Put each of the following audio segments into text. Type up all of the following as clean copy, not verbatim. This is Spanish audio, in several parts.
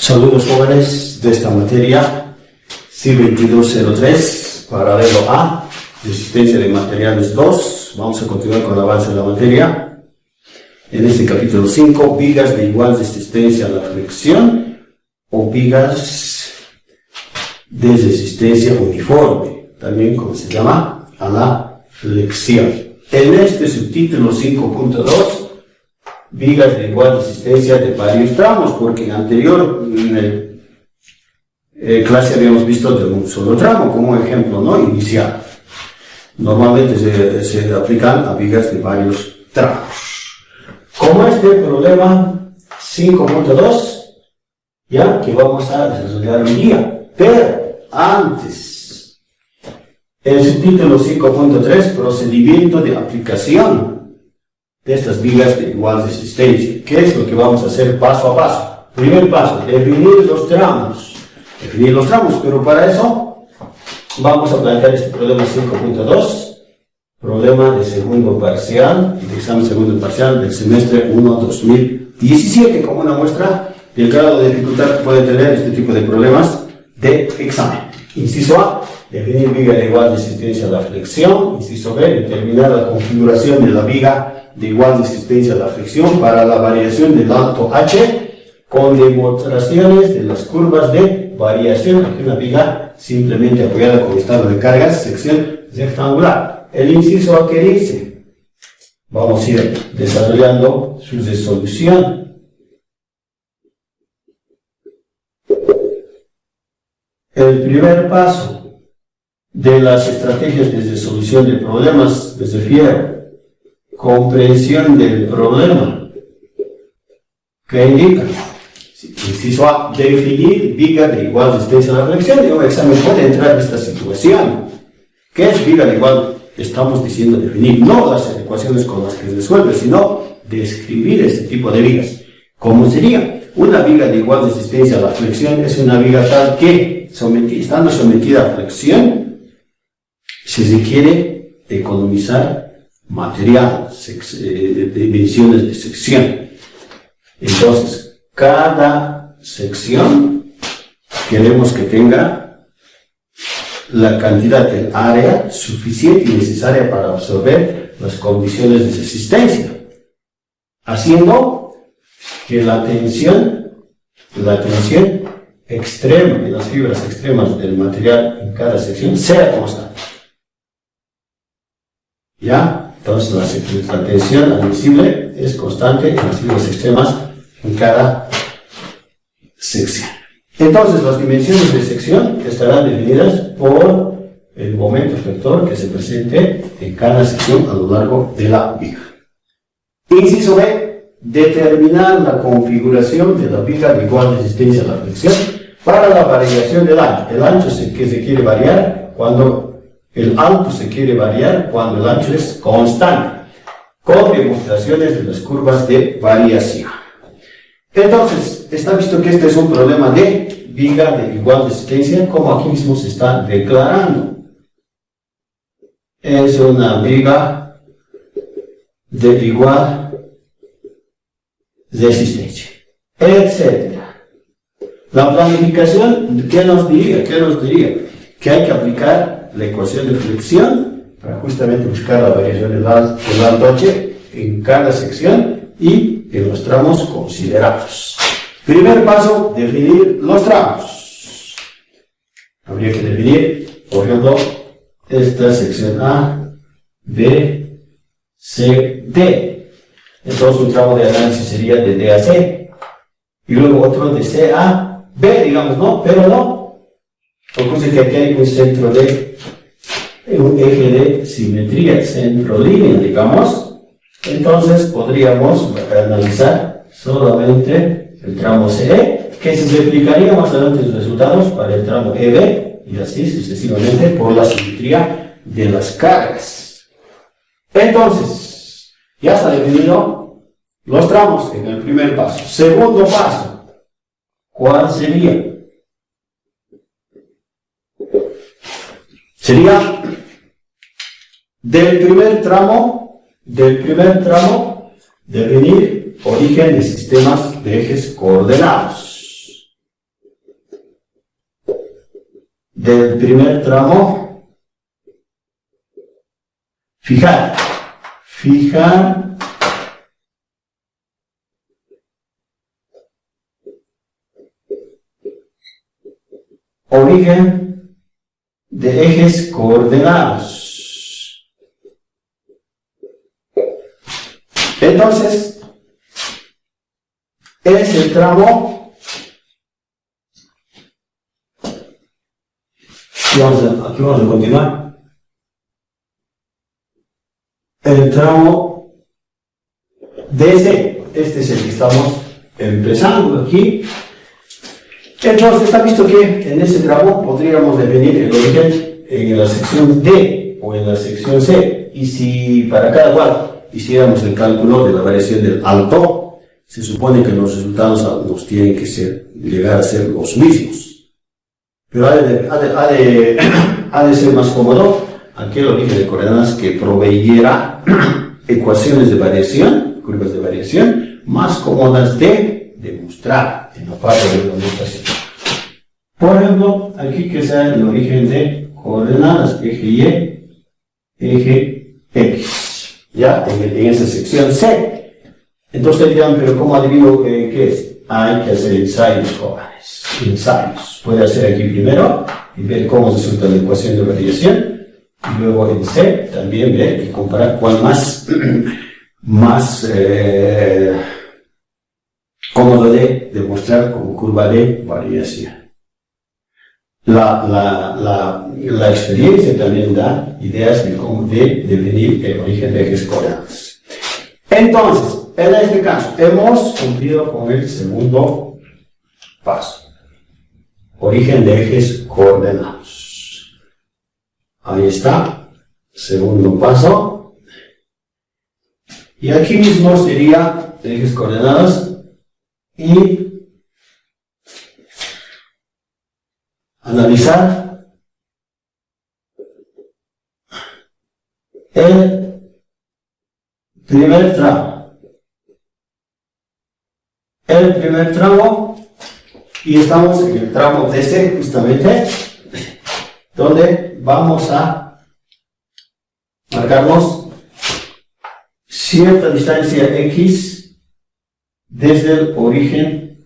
Saludos jóvenes de esta materia C2203, paralelo A, resistencia de materiales 2. Vamos a continuar con el avance de la materia. En este capítulo 5, vigas de igual resistencia a la flexión o vigas de resistencia uniforme, también como se llama, a la flexión. En este subtítulo 5.2, vigas de igual resistencia de varios tramos, porque en anterior clase habíamos visto de un solo tramo como ejemplo, ¿no? Inicial. Normalmente se aplican a vigas de varios tramos. Como este problema 5.2, ya que vamos a desarrollar hoy día, pero antes, el subtítulo 5.3, procedimiento de aplicación de estas vigas de igual resistencia. ¿Qué es lo que vamos a hacer paso a paso? Primer paso, definir los tramos. Pero para eso vamos a plantear este problema 5.2, problema de segundo parcial, de examen segundo parcial del semestre 1 2017, como una muestra del grado de dificultad que puede tener este tipo de problemas de examen. Inciso A, definir viga de igual resistencia a la flexión. Inciso B, determinar la configuración de la viga de igual resistencia a la fricción para la variación del alto H con demostraciones de las curvas de variación. Aquí una viga simplemente apoyada con estado de cargas, sección rectangular. El inciso A que dice, vamos a ir desarrollando su resolución. El primer paso de las estrategias de resolución de problemas me refiero comprensión del problema, que indica, inciso A, definir viga de igual resistencia a la flexión. Y un examen puede entrar en esta situación. ¿Qué es viga de igual? Estamos diciendo definir, no las ecuaciones con las que se resuelve, sino describir este tipo de vigas. ¿Cómo sería? Una viga de igual resistencia a la flexión es una viga tal que, estando sometida a flexión, se requiere economizar material, dimensiones de sección. Entonces, cada sección queremos que tenga la cantidad del área suficiente y necesaria para absorber las condiciones de resistencia, haciendo que la tensión extrema de las fibras extremas del material en cada sección sea constante. ¿Ya? Entonces la tensión admisible es constante en las fibras extremas en cada sección. Entonces las dimensiones de sección estarán definidas por el momento efector que se presente en cada sección a lo largo de la viga. Inciso B, determinar la configuración de la viga de igual resistencia a la flexión para la variación del ancho. El ancho es el que se quiere variar cuando el alto se quiere variar cuando el ancho es constante, con demostraciones de las curvas de variación. Entonces, está visto que este es un problema de viga de igual resistencia, como aquí mismo se está declarando. Es una viga de igual resistencia, etc. La planificación, ¿qué nos diría? Que hay que aplicar la ecuación de flexión para justamente buscar la variación del alto H en cada sección y en los tramos considerados. Primer paso, definir los tramos. Habría que definir, por ejemplo, esta sección A, B, C, D. Entonces un tramo de análisis sería de D a C. Y luego otro de C a B, digamos, ¿no? Pero no. Ocurre que aquí hay un centro de, un eje de simetría, centro-línea, digamos. Entonces podríamos analizar solamente el tramo CE, que se replicaría más adelante los resultados para el tramo EB, y así sucesivamente por la simetría de las cargas. Entonces, ya está definido los tramos en el primer paso. Segundo paso, ¿cuál sería? Sería del primer tramo, definir origen de sistemas de ejes coordenados. del primer tramo, fijar origen de ejes coordenados. Entonces, es el tramo, aquí vamos a continuar, el tramo DC, este es el que estamos empezando aquí. Entonces está visto que en ese tramo podríamos definir el origen en la sección D o en la sección C, y si para cada cual hiciéramos el cálculo de la variación del alto, se supone que los resultados nos tienen que llegar a ser los mismos. Pero ha de ser más cómodo aquel origen de coordenadas que proveyera ecuaciones de variación, curvas de variación, más cómodas de demostrar en la parte de la demostración. Por ejemplo, aquí que sea el origen de coordenadas, eje Y, eje X, ya en esa sección C. Entonces dirán, pero ¿cómo adivino qué es? Hay que hacer ensayos, jóvenes, ensayos. Puede hacer aquí primero y ver cómo resulta la ecuación de variación, y luego en C también ver y comparar cuál más cómodo de demostrar como curva de variación. La experiencia también da ideas de cómo definir el origen de ejes coordenados. Entonces, en este caso, hemos cumplido con el segundo paso. Origen de ejes coordenados. Ahí está, segundo paso. Y aquí mismo sería ejes coordenados y analizar el primer tramo. Y estamos en el tramo DC justamente, donde vamos a marcarnos cierta distancia X desde el origen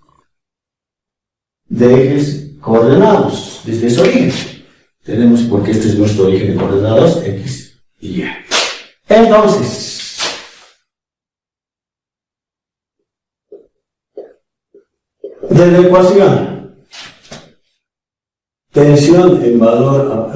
de ejes coordenados, desde ese origen. Tenemos, porque este es nuestro origen de coordenados, X y Y. Entonces, de la ecuación, tensión en valor,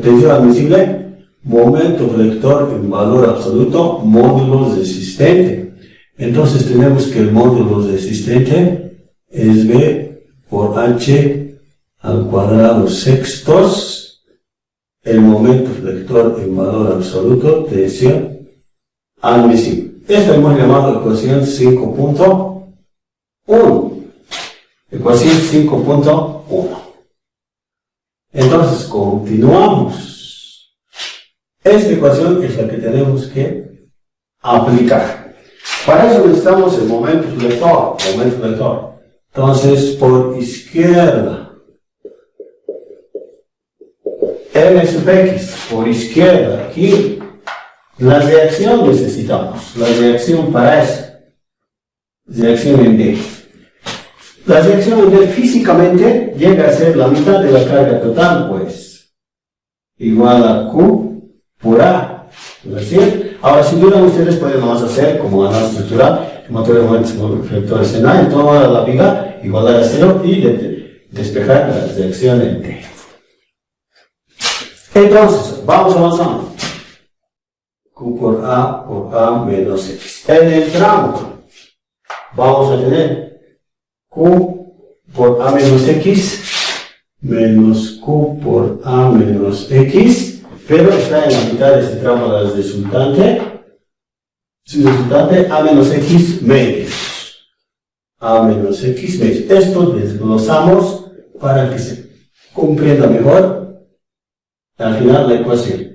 tensión admisible, momento vector en valor absoluto, módulo resistente. Entonces tenemos que el módulo resistente es B por H al cuadrado sextos, el momento vector en valor absoluto, tensión admisible. Esto hemos llamado ecuación 5.1. Ecuación 5.1. Entonces, continuamos. Esta ecuación es la que tenemos que aplicar. Para eso necesitamos el momento vector. Entonces, por izquierda, M sub X, por izquierda, aquí, la reacción necesitamos. La reacción para eso. Reacción en D. La reacción en D físicamente llega a ser la mitad de la carga total, pues, igual a Q por A. ¿Es decir? Ahora, si dudan ustedes, pueden nomás hacer como análisis estructural, motor de momentos vectores en A, en toda la viga, igualar a 0 y despejar la reacción en D. Entonces, vamos avanzando. Q por A menos X. En el tramo, vamos a tener Q por A menos X menos Q por A menos X, pero está en la mitad de este tramo la resultante. Su resultante A menos X medios. A menos X medios. Esto desglosamos para que se comprenda mejor al final la ecuación.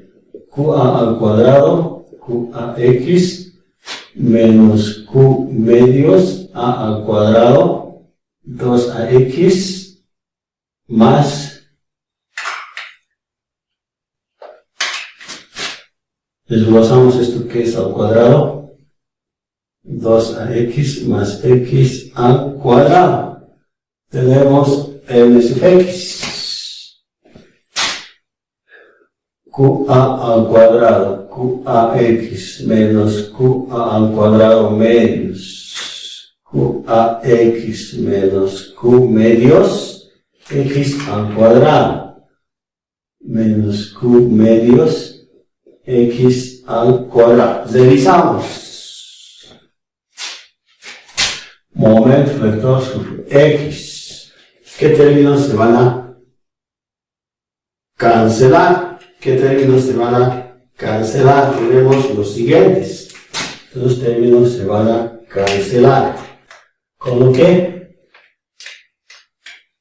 QA al cuadrado, QAX menos Q medios A al cuadrado 2AX más Desglosamos esto que es al cuadrado. 2ax más x al cuadrado. Tenemos n sub x. QA al cuadrado, QAX menos QA al cuadrado medios, QAX menos Q medios, X al cuadrado, menos Q medios, X al cuadrado. Revisamos. Momento vector sobre X. ¿Qué términos se van a cancelar? ¿Qué términos se van a cancelar? Tenemos los siguientes. Los términos se van a cancelar. Con lo que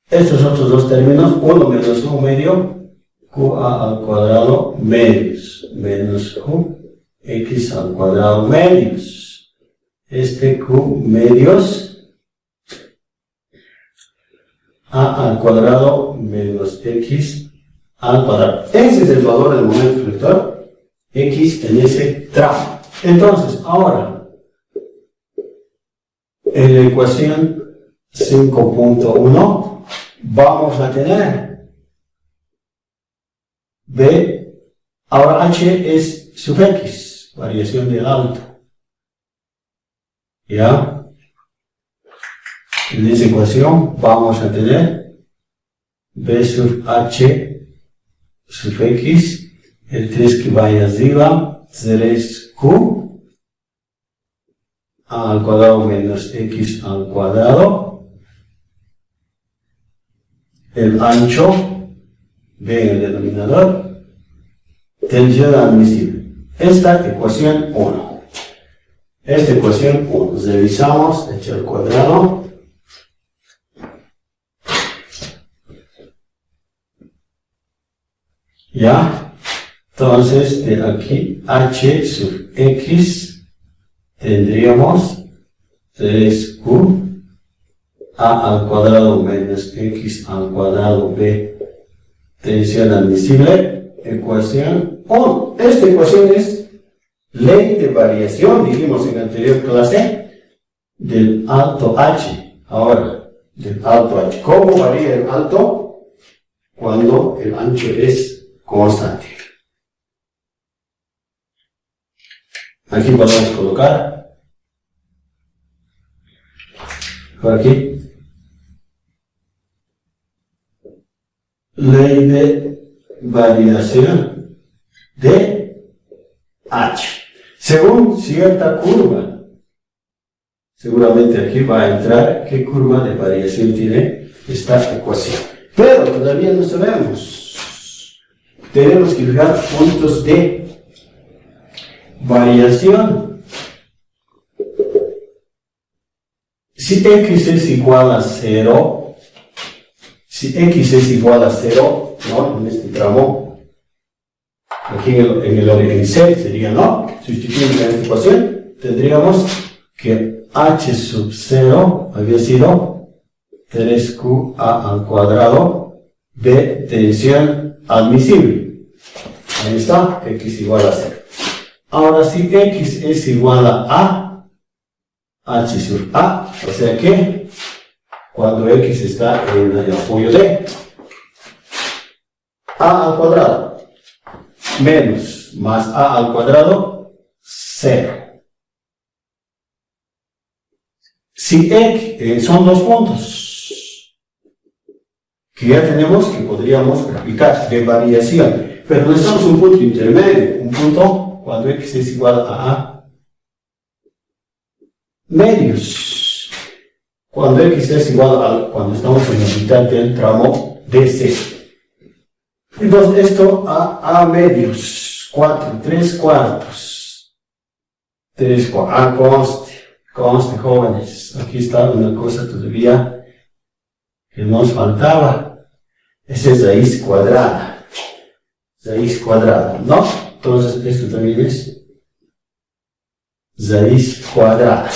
estos otros dos términos, 1 menos Q medio, QA al cuadrado medios, menos Q, X al cuadrado medios. Este Q medios, A al cuadrado menos X al cuadrado. Ese es el valor del momento vector X en ese tramo. Entonces, ahora, en la ecuación 5.1 vamos a tener B, ahora H es sub X, variación del alto. ¿Ya? En esa ecuación vamos a tener B sub H sub X, el 3 que vaya arriba, 3Q, A al cuadrado menos X al cuadrado, el ancho, B en el denominador, tensión admisible. Esta ecuación 1. Esta ecuación 1. Revisamos, hecho al cuadrado. ¿Ya? Entonces, de aquí, H sub X, tendríamos 3Q, A al cuadrado menos X al cuadrado B, tensión admisible, ecuación 1. Esta ecuación es ley de variación, dijimos en la anterior clase, del alto H. Ahora, del alto H. ¿Cómo varía el alto? Cuando el ancho es constante. Aquí podemos colocar, por aquí, ley de variación de H. Según cierta curva, seguramente aquí va a entrar qué curva de variación tiene esta ecuación. Pero todavía no sabemos. Tenemos que fijar puntos de variación. Si X es igual a 0, si X es igual a 0, ¿no? En este tramo, aquí en C sería, ¿no? Sustituyendo esta ecuación, tendríamos que H sub 0 había sido 3QA al cuadrado de tensión admisible. Ahí está, X igual a 0. Ahora, si X es igual a H sub A, o sea que cuando X está en el apoyo de A al cuadrado menos más A al cuadrado, 0. Si X son dos puntos que ya tenemos que podríamos aplicar de variación, pero necesitamos un punto intermedio, un punto cuando X es igual a medios, cuando X es igual a, cuando estamos en la mitad del tramo DC. Entonces esto a medios, 3 cuartos, 3 cuartos, conste jóvenes, aquí está una cosa todavía que nos faltaba, esa es raíz cuadrada, ¿no? Entonces esto también es raíz cuadrada.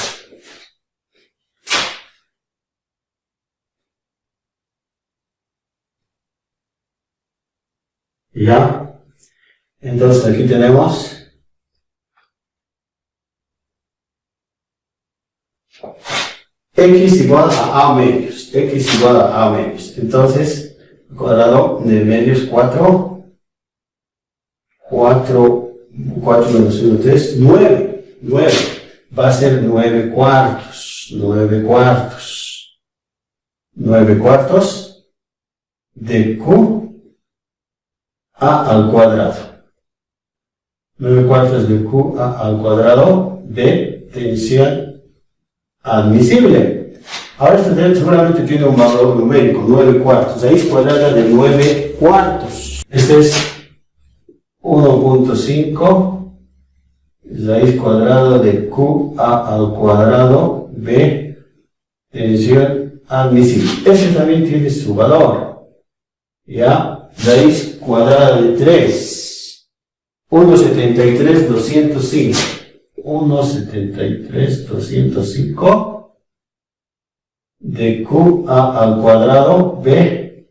¿Ya? Entonces aquí tenemos x igual a medios, x igual a medios. Entonces, el cuadrado de medios 4 menos 1, 3, 9. Va a ser 9 cuartos. 9 cuartos de q a al cuadrado. 9 cuartos de q a al cuadrado de tensión admisible. Ahora este seguramente tiene un valor numérico, 9 cuartos. Raíz cuadrada de 9 cuartos. Este es 1.5 raíz cuadrada de q a al cuadrado de tensión admisible. Este también tiene su valor. ¿Ya? Raíz cuadrada de 3. 1.73, 205. 1.73, 205 de q a al cuadrado de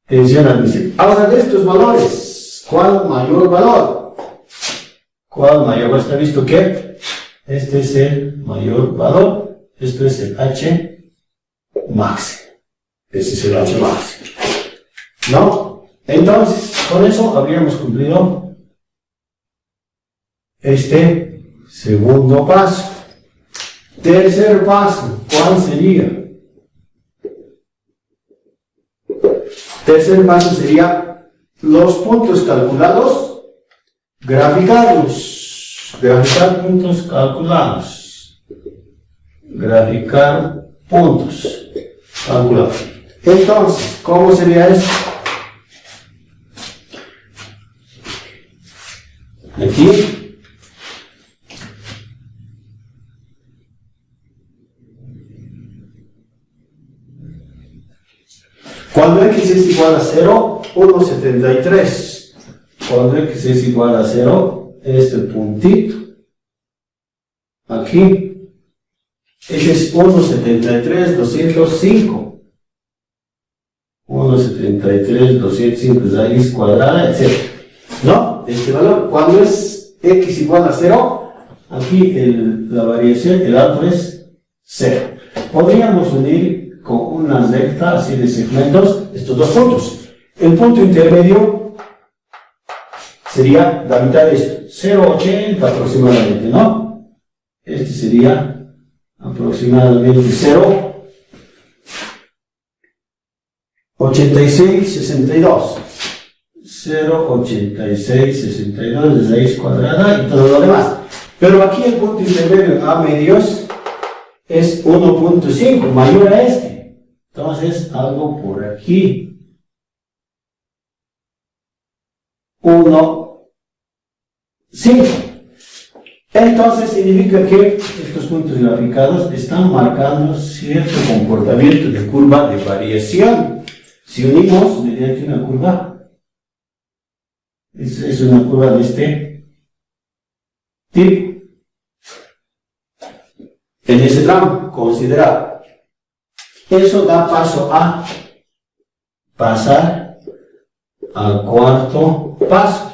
tensión admisible. Ahora de estos valores, ¿cuál mayor valor? ¿Cuál mayor valor? Está visto que este es el mayor valor, esto es el H máximo. Este es el H máximo. ¿No? Entonces, con eso habríamos cumplido este segundo paso. Tercer paso, ¿cuál sería? Tercer paso sería los puntos calculados, graficarlos. Graficar puntos calculados. Graficar puntos calculados. Entonces, ¿cómo sería esto? Aquí. Cuando x es igual a 0, 1.73. Cuando x es igual a 0, este puntito, aquí, ese es 1.73, 205. 1.73, 205 raíz cuadrada, etc. ¿No? Este valor, cuando es x igual a 0, aquí la variación, el alto es 0. Podríamos unir con una recta así de segmentos estos dos puntos. El punto intermedio sería la mitad de esto, 0.80 aproximadamente, ¿no? Este sería aproximadamente 0.8662. 0.8662 de raíz cuadrada y todo lo demás. Pero aquí el punto intermedio a medios es 1.5, mayor a este. Entonces, algo por aquí. 1.5. Entonces, significa que estos puntos graficados están marcando cierto comportamiento de curva de variación. Si unimos mediante una curva, es una curva de este tipo. En ese tramo considerado. Eso da paso a pasar al cuarto paso,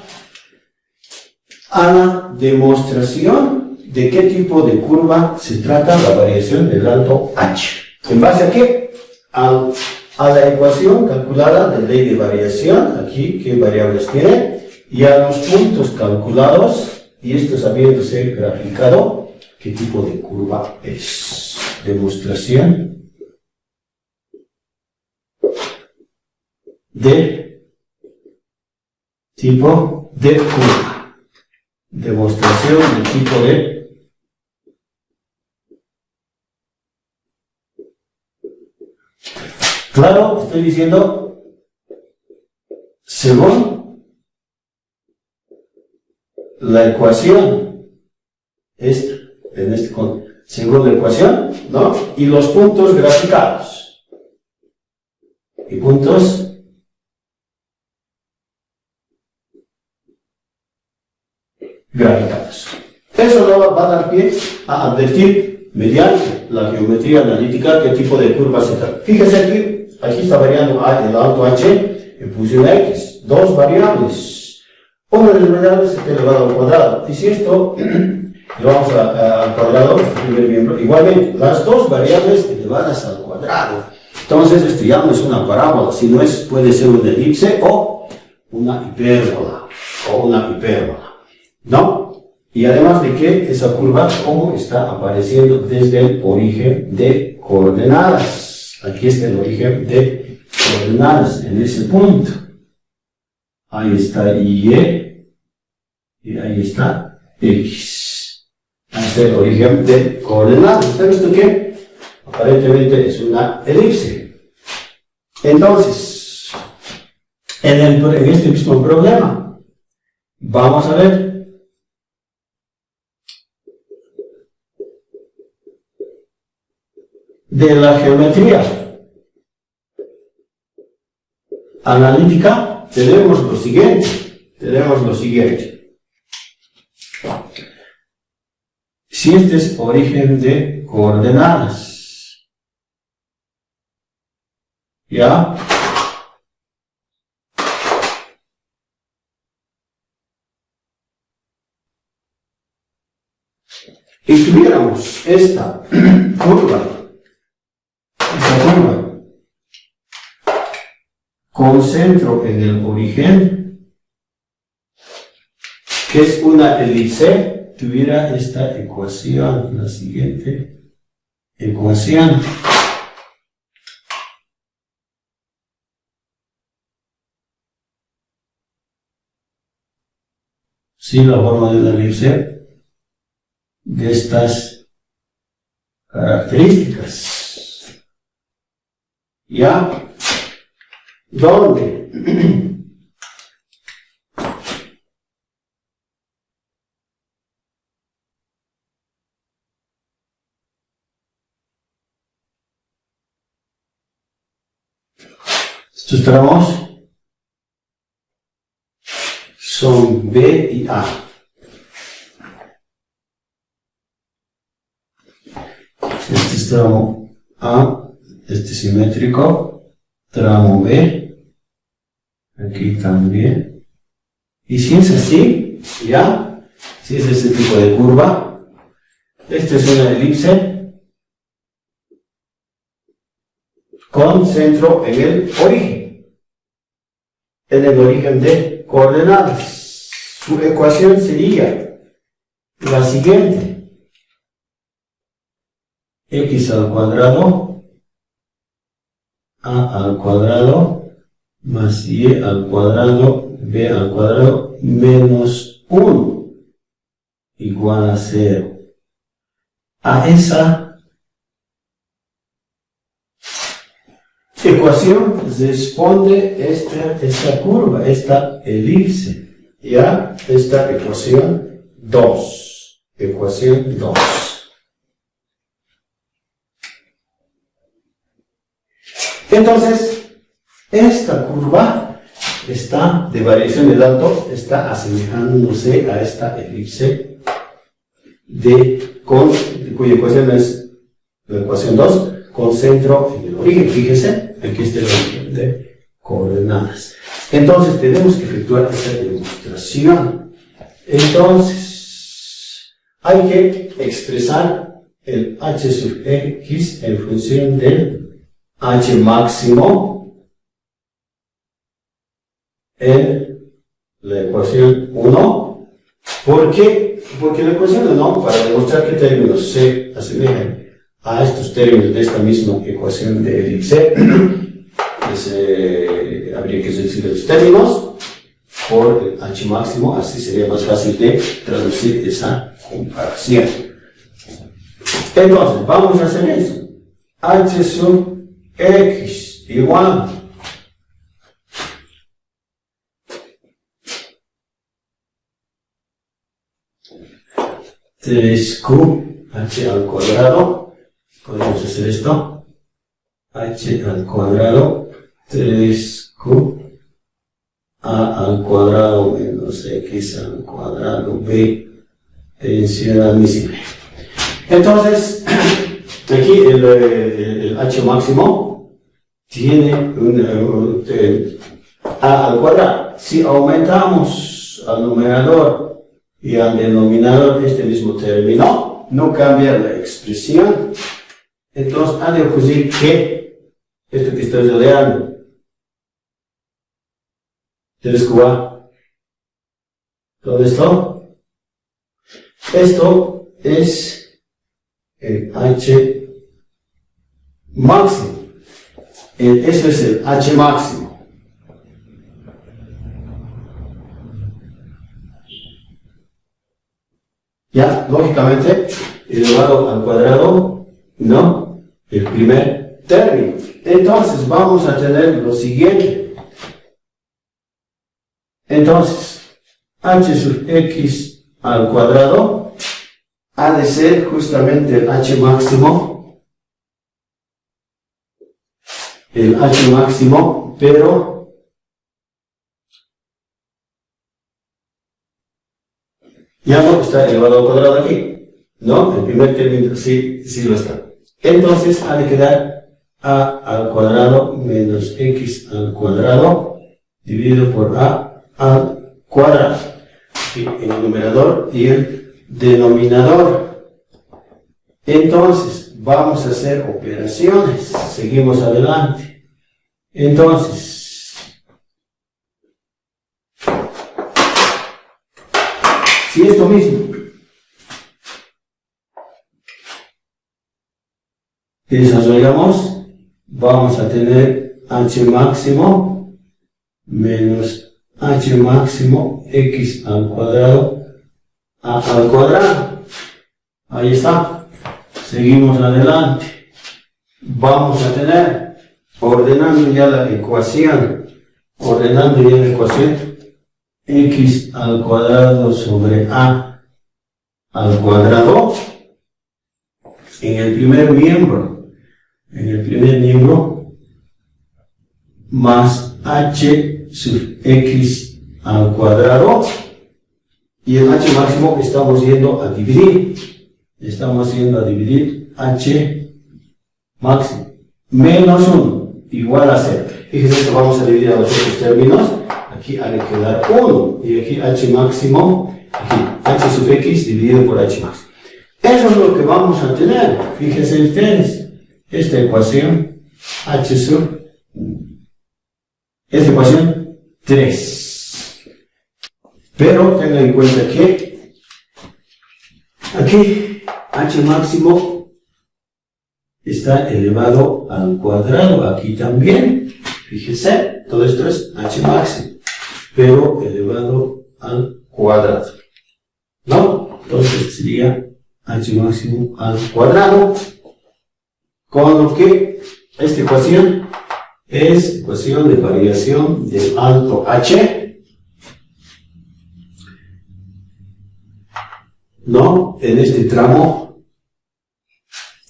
a la demostración de qué tipo de curva se trata la variación del alto H. ¿En base a qué? A la ecuación calculada de ley de variación, aquí qué variables tiene, y a los puntos calculados, y esto sabiéndose graficado, qué tipo de curva es. Demostración de tipo de curva. Demostración de tipo de claro, estoy diciendo según la ecuación esta, según la ecuación, ¿no? Y los puntos graficados. Y puntos graficados. Eso nos va a dar pie a advertir mediante la geometría analítica qué tipo de curva se trata. Fíjese aquí está variando el alto H en función a X. Dos variables. Una de las variables es elevado al cuadrado. Y si esto llevamos al cuadrado, este primer miembro, igualmente, las dos variables elevadas al cuadrado. Entonces, esto ya no es una parábola, sino puede ser una elipse o una hipérbola, ¿no? Y además de que esa curva, ¿cómo está apareciendo desde el origen de coordenadas? Aquí está el origen de coordenadas, en ese punto. Ahí está Y, y ahí está X. Ahí está el origen de coordenadas. ¿Está visto que aparentemente es una elipse? Entonces, en este mismo problema, vamos a ver de la geometría analítica. Tenemos lo siguiente. Si este es origen de coordenadas, ¿ya? Y tuviéramos esta curva con centro en el origen, que es una elipse, tuviera esta ecuación, la siguiente ecuación. Sí, la forma de la elipse de estas características. ¿Ya? ¿Dónde? Estos tramos son B y A. Este es tramo A, este simétrico, tramo B, aquí también. Y si es así, ya, si es ese tipo de curva, esta es una elipse con centro en el origen de coordenadas. Su ecuación sería la siguiente: x al cuadrado, a al cuadrado, más y al cuadrado, b al cuadrado, menos 1, igual a 0. A esa ecuación responde esta curva, esta elipse, ¿ya? Esta ecuación 2. Ecuación 2. Entonces, esta curva está, de variación de dato, está asemejándose a esta elipse cuya ecuación es la ecuación 2, con centro en el origen. Fíjese, aquí está el origen de coordenadas. Entonces, tenemos que efectuar esta demostración. Entonces, hay que expresar el h sub x en función del h máximo en la ecuación 1. ¿Por qué? Porque la ecuación 1, para demostrar qué términos se asemejan a estos términos de esta misma ecuación de elipse, habría que reducir los términos por el h máximo, así sería más fácil de traducir esa comparación. Entonces, vamos a hacer eso. H sub x igual 3q h al cuadrado, podemos hacer esto, h al cuadrado, 3q a al cuadrado menos x al cuadrado b, tensión admisible. Entonces, aquí el h máximo tiene a al cuadrado. Si aumentamos al numerador y al denominador este mismo término, no cambia la expresión. Entonces, ha de ocurrir que esto que estoy rodeando, 3QA, todo esto es el H máximo. Eso es el H máximo. Ya, lógicamente, elevado al cuadrado, no, el primer término. Entonces, vamos a tener lo siguiente. Entonces, H sub X al cuadrado ha de ser justamente el H máximo, pero ya no está elevado al cuadrado aquí, ¿no? El primer término sí lo está. Entonces, ha de quedar A al cuadrado menos X al cuadrado dividido por A al cuadrado. Aquí en el numerador y el denominador. Entonces, vamos a hacer operaciones. Seguimos adelante. Entonces, si esto mismo desarrollamos, vamos a tener H máximo menos H máximo X al cuadrado A al cuadrado. Ahí está. Seguimos adelante. Vamos a tener, ordenando ya la ecuación, X al cuadrado sobre A al cuadrado en el primer miembro, más H sub X al cuadrado, y el H máximo estamos yendo a dividir H máximo menos 1 igual a 0. Fíjense que vamos a dividir a los otros términos. Aquí ha de quedar 1 y aquí H máximo, aquí H sub X dividido por H máximo. Eso es lo que vamos a tener. Fíjense ustedes, esta ecuación H sub, esta ecuación 3. Pero tengan en cuenta que aquí H máximo está elevado al cuadrado, aquí también. Fíjense, todo esto es H máximo, pero elevado al cuadrado, ¿no? Entonces sería H máximo al cuadrado, con lo que esta ecuación es ecuación de variación del alto H, ¿no? En este tramo,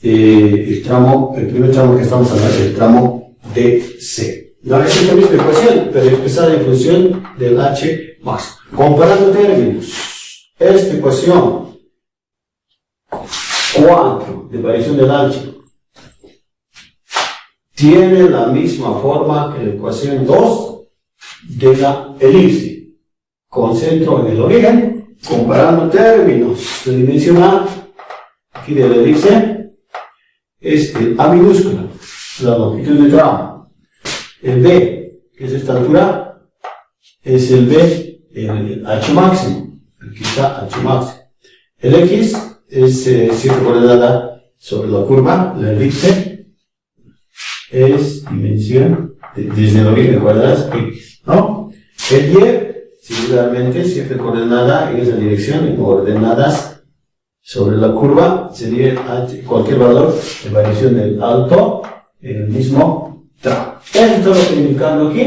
el primer tramo que estamos hablando es el tramo DC. No es la misma ecuación, pero expresada en función del H máximo. Comparando términos, esta ecuación 4 de variación del H tiene la misma forma que la ecuación 2 de la elipse, con centro en el origen. Comparando términos de dimensión A, aquí de la elipse, es el A minúscula, la longitud del tramo. El B, que es esta altura, es el B, el H máximo. Aquí está H máximo. El X es cierta coordenada sobre la curva, la elipse, es dimensión, desde el origen de coordenadas X, ¿no? El Y, similarmente, cierta coordenada en esa dirección, en coordenadas sobre la curva, sería cualquier valor de variación del alto en el mismo tramo. Esto es lo que estoy indicando aquí,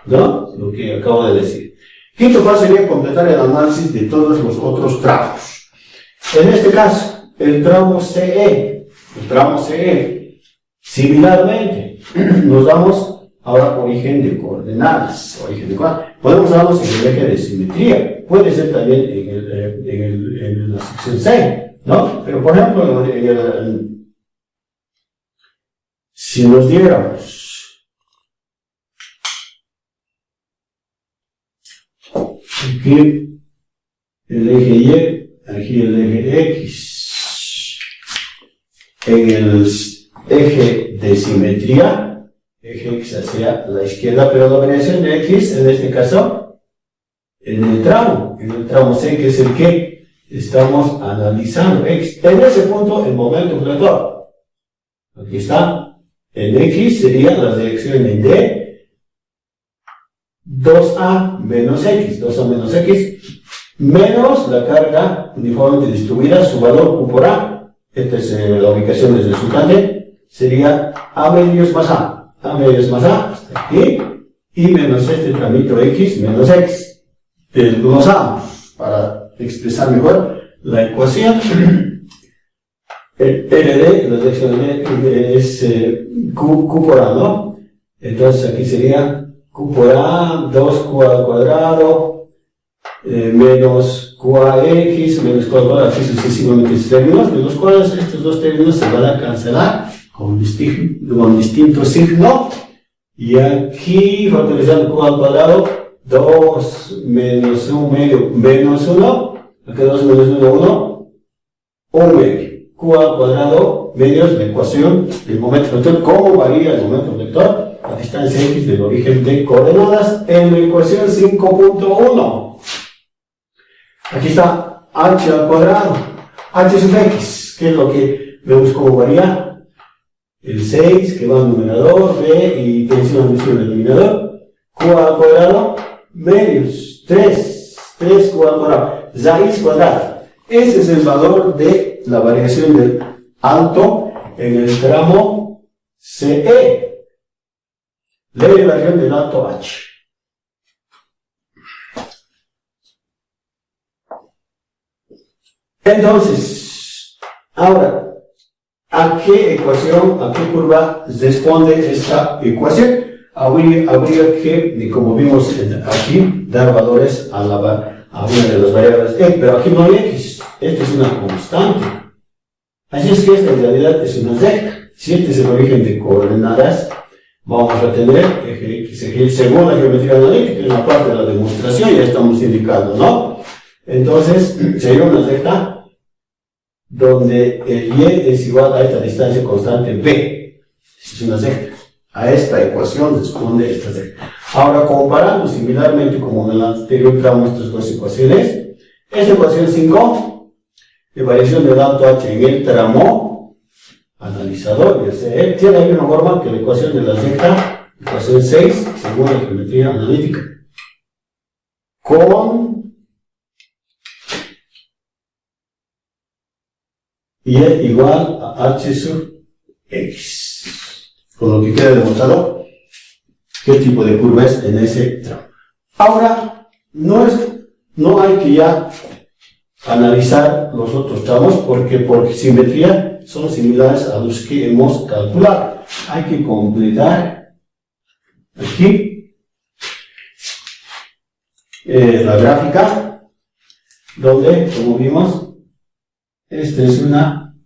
¿no? Lo que acabo de decir. Quinto paso sería completar el análisis de todos los otros tramos. En este caso, el tramo CE, similarmente, nos damos ahora origen de coordenadas, podemos darnos en el eje de simetría, puede ser también en la sección C, ¿no? Pero por ejemplo, si nos diéramos aquí el eje Y, aquí el eje X. En el eje de simetría, eje X hacia la izquierda, pero la variación de X, en este caso, en el tramo C, que es el que estamos analizando. X. En ese punto, el momento fluctuador. Aquí está. En X sería la dirección en D, 2A menos X, 2A menos X, menos la carga uniformemente distribuida, su valor Q por A. Esta es la ubicación del resultante. Sería A medios más A. A medios más A, hasta aquí. Y menos este tramito X menos X. Desglosamos para expresar mejor la ecuación. El RD, la dirección es Q por A, ¿no? Entonces aquí sería Q por A, 2Q al cuadrado, menos QAX, menos Q al cuadrado, así sucesivamente estos términos, menos cuadrados, estos dos términos se van a cancelar con distinto signo, y aquí, factorizando Q al cuadrado, 2 menos 1 medio menos 1, aquí 2 menos 1, 1, 1 medio. Q al cuadrado medios la ecuación del momento vector. ¿Cómo varía el momento vector? La distancia X del origen de coordenadas en la ecuación 5.1. Aquí está H al cuadrado. H sub X. ¿Qué es lo que vemos cómo varía? El 6 que va al numerador, B y tensión en el denominador. Q al cuadrado medios 3 Q al cuadrado. Raíz cuadrada. Ese es el valor de la variación del alto en el tramo CE. Ley de variación del alto H. Entonces, ahora, ¿a qué ecuación, a qué curva responde esta ecuación? Habría que, como vimos aquí, dar valores a una de las variables X, pero aquí no hay X. Esta es una constante. Así es que esta en realidad es una recta. Si este es el origen de coordenadas, vamos a tener eje X, eje Y, según la geometría analítica, en la parte de la demostración ya estamos indicando, ¿no? Entonces, sería una recta donde el Y es igual a esta distancia constante B. Es una recta. A esta ecuación responde esta recta. Ahora, comparando similarmente como en el anterior tramo estas dos ecuaciones, esta ecuación 5, de variación del alto H en el tramo analizador, tiene la misma forma que la ecuación de la recta, ecuación 6, según la geometría analítica, con Y igual a H sub X. Con lo que queda demostrado qué tipo de curva es en ese tramo. Ahora, no hay que ya analizar los otros tramos porque por simetría son similares a los que hemos calculado. Hay que completar aquí la gráfica donde, como vimos, esta es una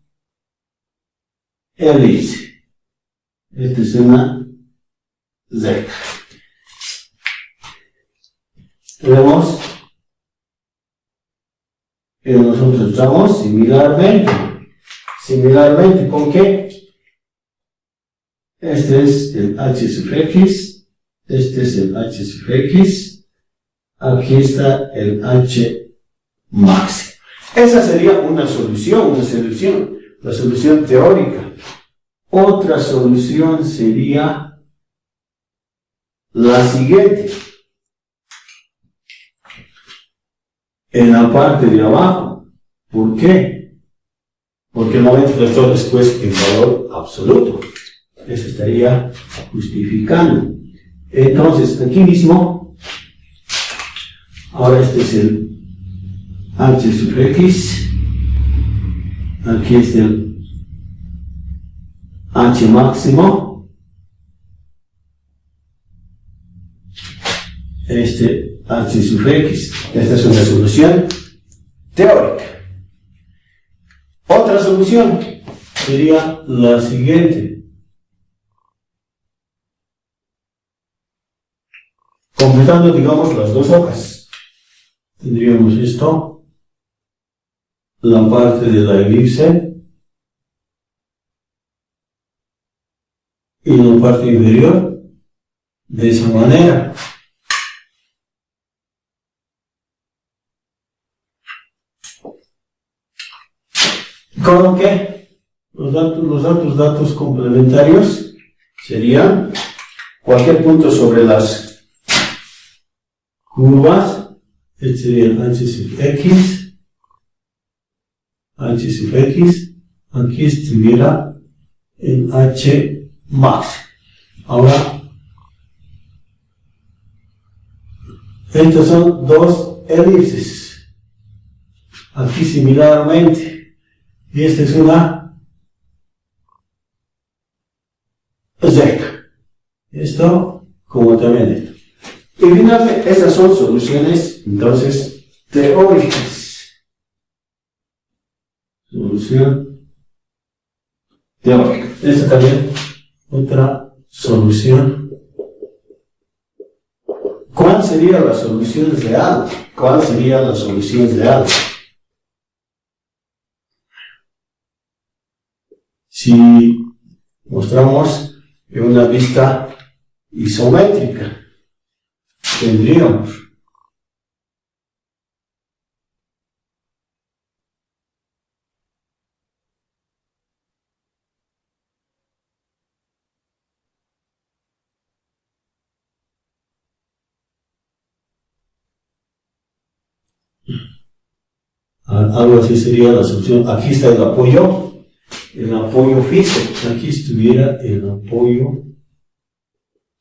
elipse, esta es una recta. Tenemos en los otros tramos similarmente, ¿con qué? Este es el H sub X, este es el H sub X, aquí está el H máximo. Esa sería una solución, la solución teórica. Otra solución sería la siguiente. En la parte de abajo. ¿Por qué? Porque el momento vector después en valor absoluto. Eso estaría justificando. Entonces, aquí mismo, ahora este es el H sub X, aquí está el H máximo, este H sub X. Esta es una solución teórica. Otra solución sería la siguiente. Completando, digamos, las dos hojas. Tendríamos esto la parte de la elipse y la parte inferior de esa manera. ¿Con qué? Los otros datos complementarios serían cualquier punto sobre las curvas. Este sería el h sub x, h sub x, aquí estuviera el h max. Ahora, estos son dos elipses, aquí similarmente, y esta es una recta. Esto, como también esto. Y finalmente, estas son soluciones, entonces, teóricas. Solución teórica. Esta también, otra solución. ¿Cuál sería la solución real? ¿Cuál sería la solución real? Si mostramos en una vista isométrica, tendríamos algo así sería la solución. Aquí está el apoyo fijo. Aquí estuviera el apoyo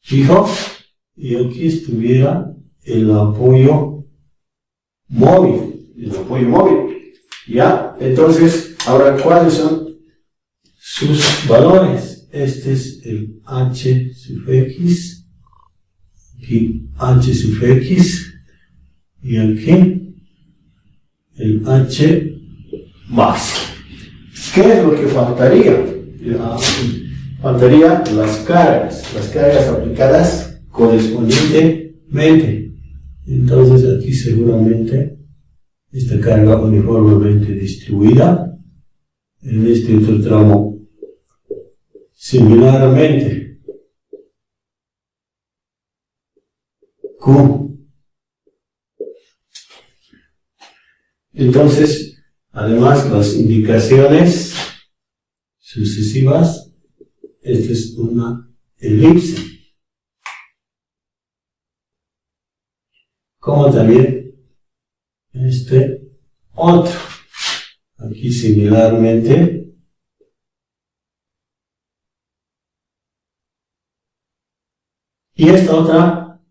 fijo y aquí estuviera el apoyo móvil. ¿Ya? Entonces, ahora, ¿cuáles son sus valores? Este es el h sub x, aquí h sub x y aquí el h max. ¿Qué es lo que faltaría? Faltaría las cargas aplicadas correspondientemente. Entonces aquí seguramente esta carga uniformemente distribuida en este otro tramo similarmente Q. Entonces, además, las indicaciones sucesivas, esta es una elipse, como también este otro, aquí similarmente, y esta otra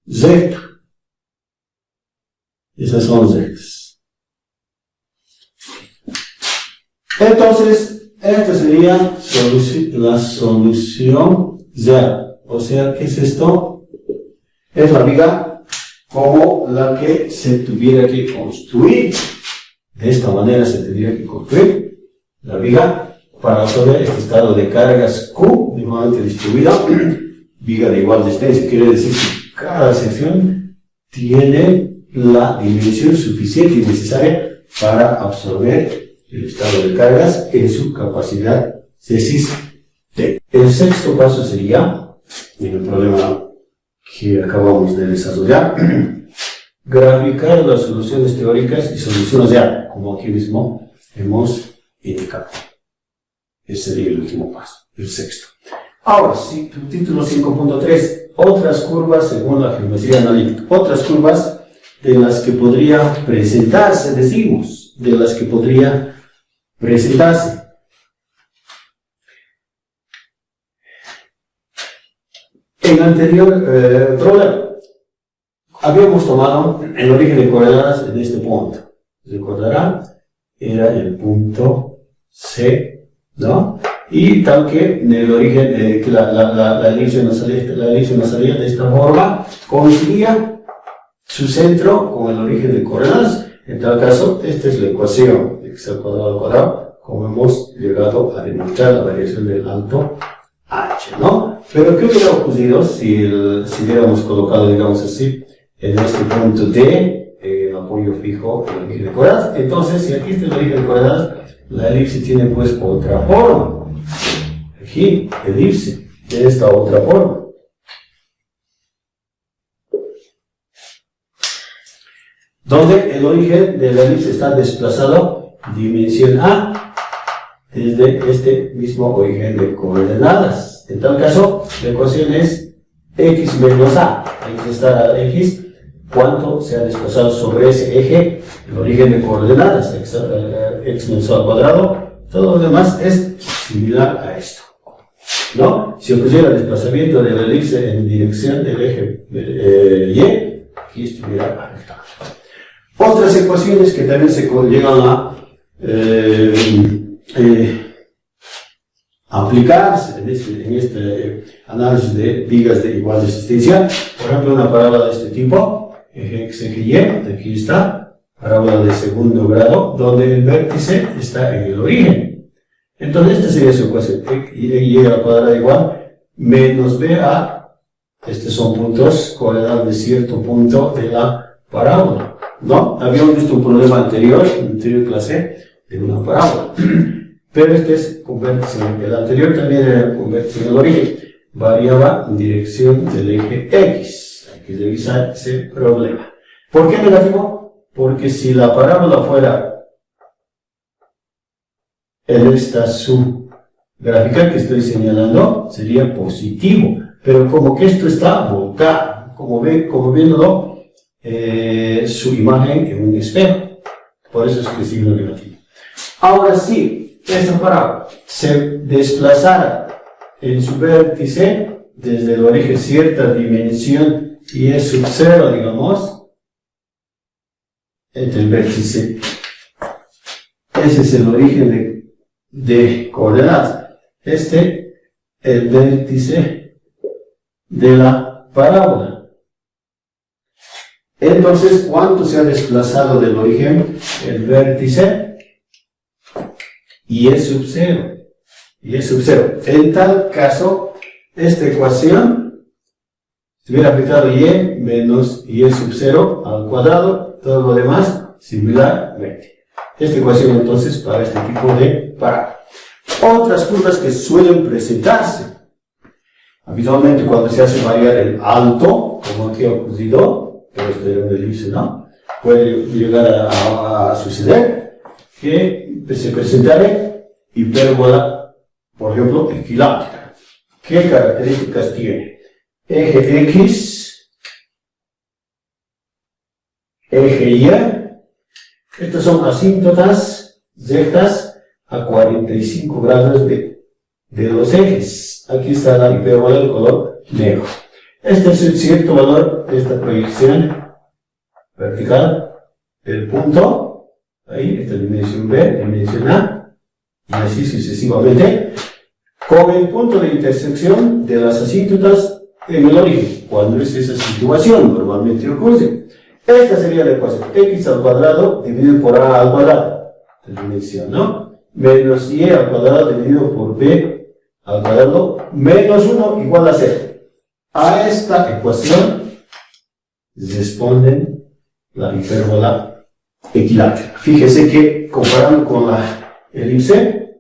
recta. Esas son rectas. Entonces, esta sería la solución real. O sea, ¿qué es esto? Es la viga como la que se tuviera que construir. De esta manera se tendría que construir la viga para obtener este estado de cargas Q, igualmente distribuida, viga de igual distancia. Quiere decir que cada sección tiene la dimensión suficiente y necesaria para absorber el estado de cargas en su capacidad resistente. El sexto paso sería, en el problema que acabamos de desarrollar, graficar las soluciones teóricas y soluciones reales, como aquí mismo hemos indicado. Ese sería el último paso, el sexto. Ahora, sí, título 5.3, otras curvas según la geometría analítica. Otras curvas de las que podría presentarse, decimos, de las que podría presentarse. En el anterior problema, habíamos tomado el origen de coordenadas en este punto. ¿Recordarán? Era el punto C, ¿no? Y tal que en el origen, que la elipse nos salía de esta forma, coincidía su centro con el origen de coordenadas. En tal caso, esta es la ecuación de x al cuadrado, como hemos llegado a demostrar la variación del alto h, ¿no? Pero ¿qué hubiera ocurrido si hubiéramos colocado, digamos así, en este punto D, la apoyo fijo, el origen de coordenadas. Entonces, si aquí está el origen de coordenadas, la elipse tiene pues otra forma. Aquí, elipse, de esta otra forma. Donde el origen de la elipse está desplazado dimensión A desde este mismo origen de coordenadas. En tal caso, la ecuación es x menos a. Aquí está x, cuánto se ha desplazado sobre ese eje, el origen de coordenadas, x menos a al cuadrado. Todo lo demás es similar a esto, ¿no? Si yo pusiera el desplazamiento de la elipse en dirección del eje y, aquí estuviera afectado. Otras ecuaciones que también se llegan a aplicarse en este análisis de vigas de igual resistencia. Por ejemplo, una parábola de este tipo, eje x, eje y, aquí está, parábola de segundo grado, donde el vértice está en el origen. Entonces, esta sería su ecuación, y al cuadrado igual, menos ba, estos son puntos coordenados de cierto punto de la parábola. ¿No? Habíamos visto un problema anterior, en la anterior clase, de una parábola. Pero este es con vértice. El anterior también era con vértice en el origen. Variaba en dirección del eje X. Hay que revisar ese problema. ¿Por qué negativo? Porque si la parábola fuera en esta subgráfica que estoy señalando, sería positivo. Pero como que esto está volcado, como viéndolo, su imagen en un espejo, por eso es que signo negativo. Ahora sí, esta parábola se desplazara en su vértice desde el origen cierta dimensión y es sub 0, digamos, entre el vértice, ese es el origen de coordenadas, el vértice de la parábola. Entonces, ¿cuánto se ha desplazado del origen? El vértice y es sub 0. Y es sub 0. En tal caso, esta ecuación, si hubiera aplicado y menos y es sub 0 al cuadrado, todo lo demás similarmente. Esta ecuación entonces para este tipo de parábola. Otras curvas que suelen presentarse. Habitualmente cuando se hace variar el alto, como aquí ha ocurrido, pero esto era una elipse, ¿no? Puede llegar a suceder que se presentara hipérbola, por ejemplo, equilátera. ¿Qué características tiene? Eje X, eje Y, estas son asíntotas rectas a 45 grados de los ejes. Aquí está la hipérbola de color negro. Este es el cierto valor de esta proyección vertical del punto, ahí, esta dimensión B, dimensión A, y así sucesivamente, con el punto de intersección de las asíntotas en el origen. Cuando es esa situación, normalmente ocurre. Esta sería la ecuación, x al cuadrado dividido por a al cuadrado, la dimensión, ¿no? Menos y al cuadrado dividido por b al cuadrado, menos 1 igual a 0. A esta ecuación responden la hipérbola equilátera. Fíjese que comparando con la elipse,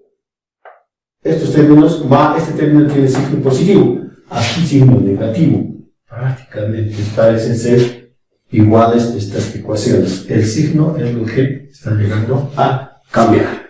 estos términos, este término tiene signo positivo, aquí signo negativo. Prácticamente parecen ser iguales estas ecuaciones. El signo es lo que está llegando a cambiar.